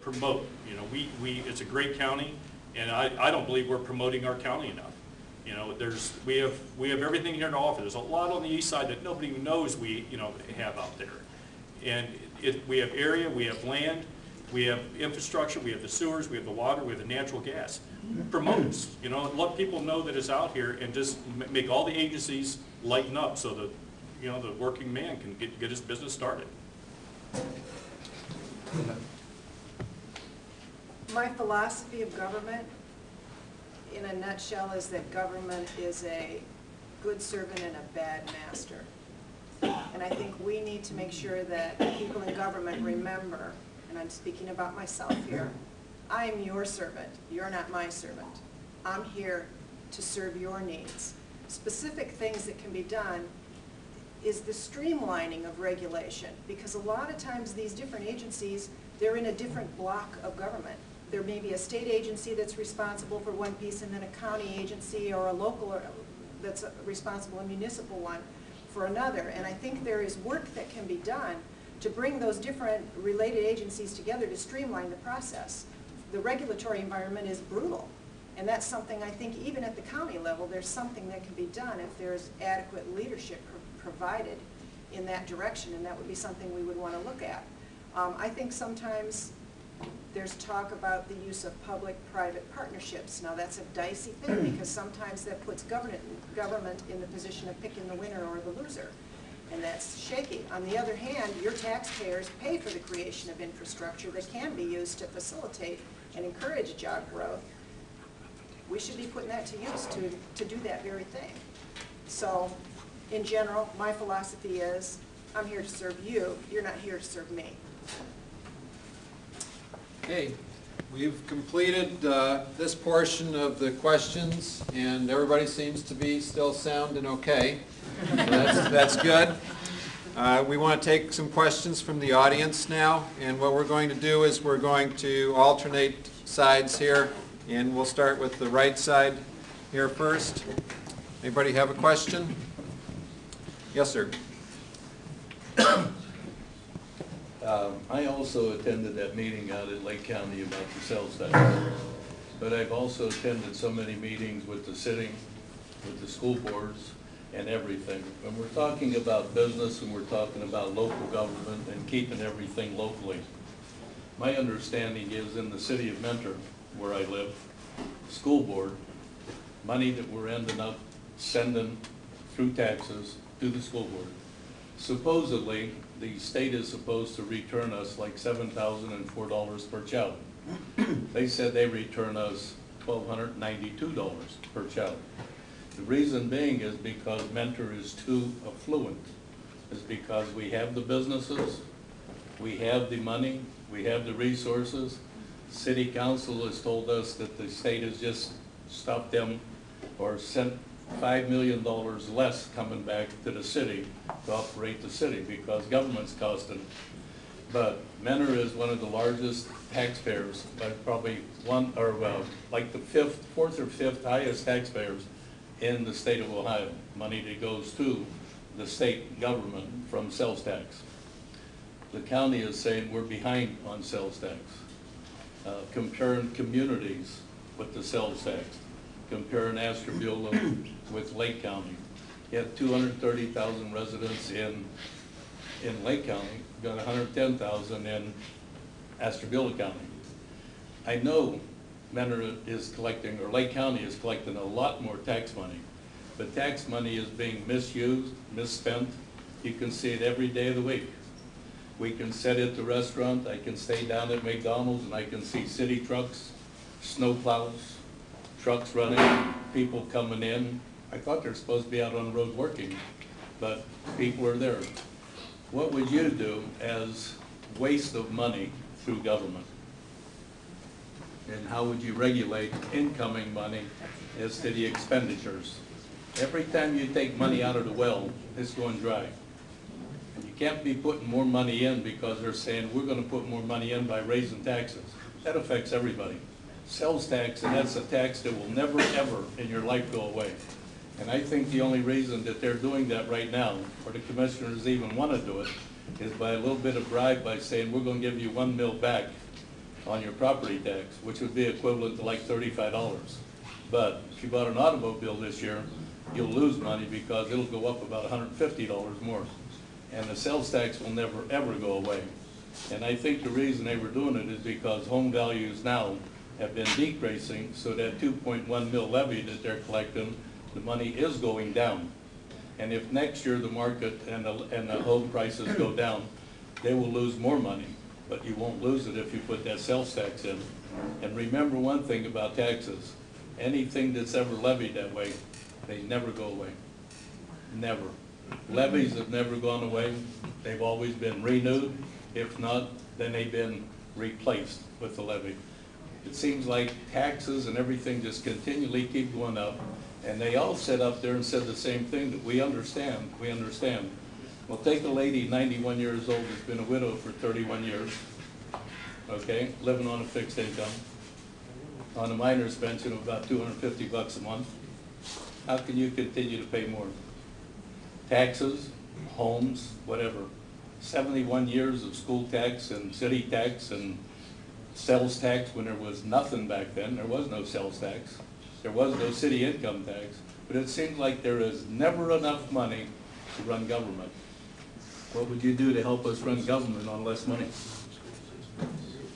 promote. You know, it's a great county, and I don't believe we're promoting our county enough. You know, we have everything here to offer. There's a lot on the east side that nobody even knows we, you know, have out there. And we have area, we have land, we have infrastructure, we have the sewers, we have the water, we have the natural gas. Promotes, you know, let people know that it's out here, and just make all the agencies lighten up so that, you know, the working man can get his business started. My philosophy of government, in a nutshell, is that government is a good servant and a bad master. And I think we need to make sure that people in government remember, and I'm speaking about myself here, I am your servant, you're not my servant. I'm here to serve your needs. Specific things that can be done is the streamlining of regulation, because a lot of times these different agencies, they're in a different block of government. There may be a state agency that's responsible for one piece, and then a county agency or a local that's responsible, a municipal one, for another. And I think there is work that can be done to bring those different related agencies together to streamline the process. The regulatory environment is brutal, and that's something I think even at the county level there's something that can be done if there's adequate leadership provided in that direction, and that would be something we would want to look at. I think sometimes there's talk about the use of public-private partnerships. Now that's a dicey thing, because sometimes that puts government in the position of picking the winner or the loser, and that's shaky. On the other hand, your taxpayers pay for the creation of infrastructure that can be used to facilitate and encourage job growth. We should be putting that to use to do that very thing. So, in general, my philosophy is, I'm here to serve you, you're not here to serve me. Okay, we've completed this portion of the questions, and everybody seems to be still sound and okay. So that's good. We want to take some questions from the audience now, and what we're going to do is we're going to alternate sides here, and we'll start with the right side here first. Anybody have a question? Yes, sir. I also attended that meeting out at Lake County about the sales tax, but I've also attended so many meetings with the city, with the school boards, and everything. When we're talking about business and we're talking about local government and keeping everything locally, my understanding is in the city of Mentor, where I live, school board, money that we're ending up sending through taxes to the school board. Supposedly, the state is supposed to return us like $7,004 per child. They said they return us $1,292 per child. The reason being is because Mentor is too affluent. Is because we have the businesses, we have the money, we have the resources. City council has told us that the state has just stopped them or sent $5 million less coming back to the city to operate the city because government's costing. But Mentor is one of the largest taxpayers, by probably like the fourth or fifth highest taxpayers in the state of Ohio. Money that goes to the state government from sales tax. The county is saying we're behind on sales tax. Comparing communities with the sales tax. Comparing Ashtabula with Lake County. You have 230,000 residents in Lake County, got 110,000 in Ashtabula County. I know Mentor is collecting, or Lake County is collecting a lot more tax money, but tax money is being misused, misspent. You can see it every day of the week. We can sit at the restaurant, I can stay down at McDonald's and I can see city trucks, snow plows, trucks running, people coming in. I thought they're supposed to be out on the road working, but people are there. What would you do as waste of money through government? And how would you regulate incoming money as to the expenditures? Every time you take money out of the well, it's going dry. And you can't be putting more money in because they're saying we're going to put more money in by raising taxes. That affects everybody. Sales tax, and that's a tax that will never ever in your life go away. And I think the only reason that they're doing that right now, or the commissioners even want to do it, is by a little bit of bribe by saying we're going to give you $1 million back on your property tax, which would be equivalent to like $35. But if you bought an automobile this year, you'll lose money because it'll go up about $150 more. And the sales tax will never, ever go away. And I think the reason they were doing it is because home values now have been decreasing, so that 2.1 mil levy that they're collecting, the money is going down. And if next year the market and the home prices go down, they will lose more money, but you won't lose it if you put that sales tax in. And remember one thing about taxes, anything that's ever levied that way, they never go away, never. Levies have never gone away, they've always been renewed. If not, then they've been replaced with the levy. It seems like taxes and everything just continually keep going up, and they all sat up there and said the same thing, that we understand, we understand. Well, take a lady, 91 years old, who's been a widow for 31 years, okay, living on a fixed income, on a minor's pension of about $250 a month. How can you continue to pay more? Taxes, homes, whatever. 71 years of school tax and city tax and sales tax when there was nothing back then. There was no sales tax. There was no city income tax. But it seems like there is never enough money to run government. What would you do to help us run government on less money?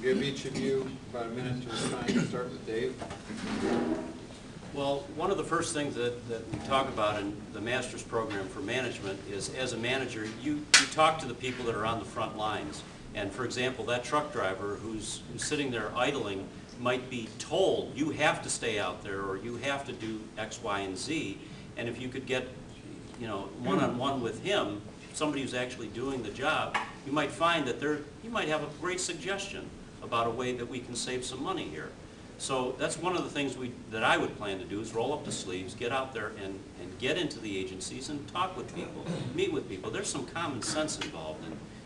Give each of you about a minute to respond. Start with Dave. Well, one of the first things that we talk about in the master's program for management is, as a manager, you talk to the people that are on the front lines. And for example, that truck driver who's sitting there idling might be told, you have to stay out there, or you have to do X, Y, and Z. And if you could get, one-on-one with him, somebody who's actually doing the job, you might find that you might have a great suggestion about a way that we can save some money here. So that's one of the things that I would plan to do, is roll up the sleeves, get out there and get into the agencies and talk with people, meet with people. There's some common sense involved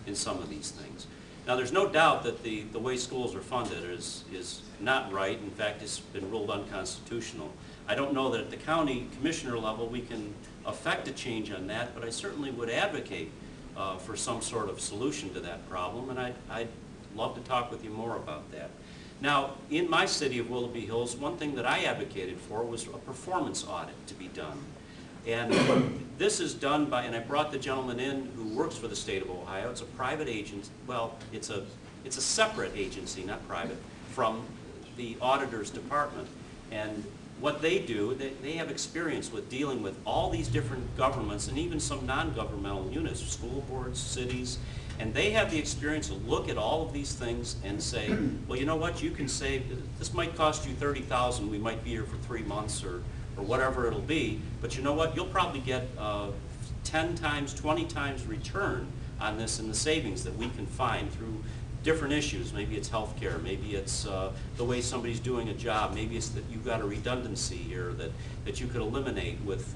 in some of these things. Now, there's no doubt that the way schools are funded is not right. In fact, it's been ruled unconstitutional. I don't know that at the county commissioner level we can affect a change on that, but I certainly would advocate for some sort of solution to that problem, and I'd love to talk with you more about that. Now, in my city of Willoughby Hills, one thing that I advocated for was a performance audit to be done. And this is done by, and I brought the gentleman in who works for the state of Ohio. It's a private agency. Well, it's a separate agency, not private, from the auditor's department. And what they do, they have experience with dealing with all these different governments and even some non-governmental units, school boards, cities, and they have the experience to look at all of these things and say, well, you know what, you can save, this might cost you $30,000, we might be here for 3 months or whatever it'll be, but you know what, you'll probably get 10 times, 20 times return on this in the savings that we can find through different issues. Maybe it's healthcare, maybe it's the way somebody's doing a job, maybe it's that you've got a redundancy here that you could eliminate with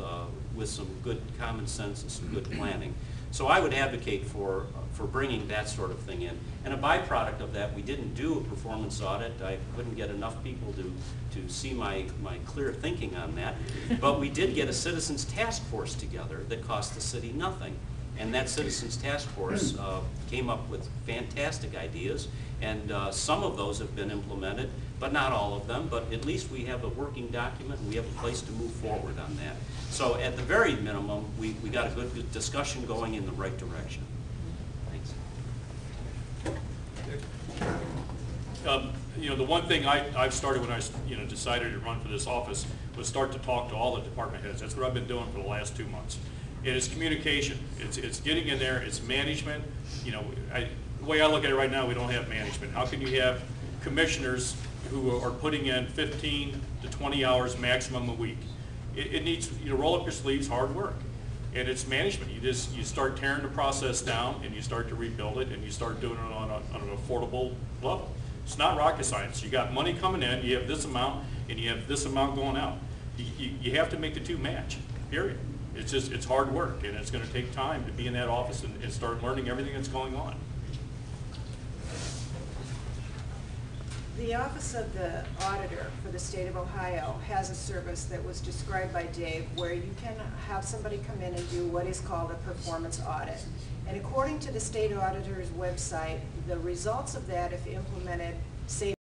some good common sense and some good planning. So I would advocate for bringing that sort of thing in. And a byproduct of that, we didn't do a performance audit. I couldn't get enough people to see my clear thinking on that. But we did get a citizens task force together that cost the city nothing. And that citizens task force came up with fantastic ideas, and some of those have been implemented, but not all of them. But at least we have a working document, and we have a place to move forward on that. So at the very minimum, we got a good discussion going in the right direction. Thanks. The one thing I've started when I decided to run for this office was start to talk to all the department heads. That's what I've been doing for the last 2 months. And it's communication. It's getting in there. It's management. The way I look at it right now, we don't have management. How can you have commissioners who are putting in 15 to 20 hours maximum a week? It needs, roll up your sleeves, hard work. And it's management. You start tearing the process down, and you start to rebuild it, and you start doing it on an affordable level. It's not rocket science. You got money coming in, you have this amount, and you have this amount going out. You have to make the two match, period. It's hard work, and it's going to take time to be in that office and start learning everything that's going on. The Office of the Auditor for the state of Ohio has a service that was described by Dave where you can have somebody come in and do what is called a performance audit. And according to the state auditor's website, the results of that, if implemented, save